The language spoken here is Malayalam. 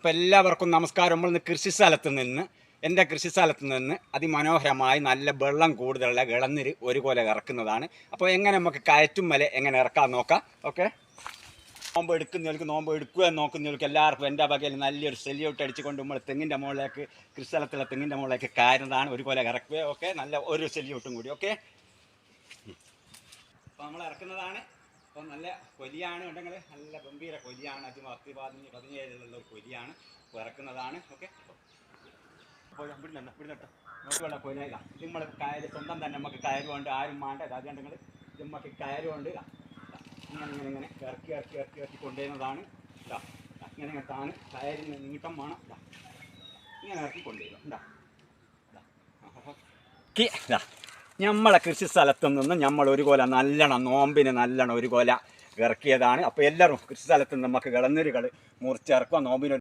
അപ്പോൾ എല്ലാവർക്കും നമസ്കാരം. നമ്മൾ എൻ്റെ കൃഷിസ്ഥലത്ത് നിന്ന് അതിമനോഹരമായി നല്ല വെള്ളം കൂടുതലുള്ള ഇളനീര് ഒരു കൊല ഇറക്കുന്നതാണ്. അപ്പോൾ എങ്ങനെ നമുക്ക് കയറ്റും മല എങ്ങനെ ഇറക്കാൻ നോക്കാം. ഓക്കെ, നോമ്പ് എടുക്കുന്നവർക്ക് നോമ്പ് എടുക്കുക നോക്കുന്നവർക്ക് എല്ലാവർക്കും എൻ്റെ വകയിൽ നല്ലൊരു സെല്യൂട്ട് അടിച്ചുകൊണ്ട് നമ്മൾ തെങ്ങിൻ്റെ മുകളിലേക്ക് കൃഷിസ്ഥലത്തുള്ള തെങ്ങിൻ്റെ മുകളിലേക്ക് കയറുന്നതാണ്. ഒരു കൊല ഇറക്കുക. ഓക്കെ, നല്ല ഒരു സെല്യൂട്ടും കൂടി. ഓക്കെ, അപ്പോൾ നമ്മൾ ഇറക്കുന്നതാണ്. അപ്പോൾ നല്ല കൊലിയാണ് ഉണ്ടെങ്കിൽ നല്ല ഗംഭീര കൊലിയാണ്. 17 ഒരു കൊലിയാണ് ഇറക്കുന്നതാണ്. ഓക്കെ, അപ്പോൾ ഇവിടുന്ന് നോക്കിയുള്ള കൊലയില്ല. ഇത് നമ്മൾ കയറ് സ്വന്തം തന്നെ നമുക്ക് കയറുകൊണ്ട് ആരും വേണ്ട. അതുകൊണ്ടെങ്കിൽ ഇത് നമുക്ക് കയറുകൊണ്ട് ഇങ്ങനെ ഇറക്കി കൊണ്ടുവരുന്നതാണ്. ഇങ്ങനെ താണ് കയറിന് നീട്ടം വേണം. ഇങ്ങനെ ഇറക്കി കൊണ്ടുവരും. നമ്മളെ കൃഷി സ്ഥലത്തു നിന്ന് നമ്മൾ ഒരു കൊല നല്ലോണം നോമ്പിന് നല്ലോണം ഒരു കൊല ഇറക്കിയതാണ്. അപ്പോൾ എല്ലാവരും കൃഷി സ്ഥലത്ത് നിന്ന് നമുക്ക് ഇളനീരുകൾ മുറിച്ചിറക്കുക. നോമ്പിന്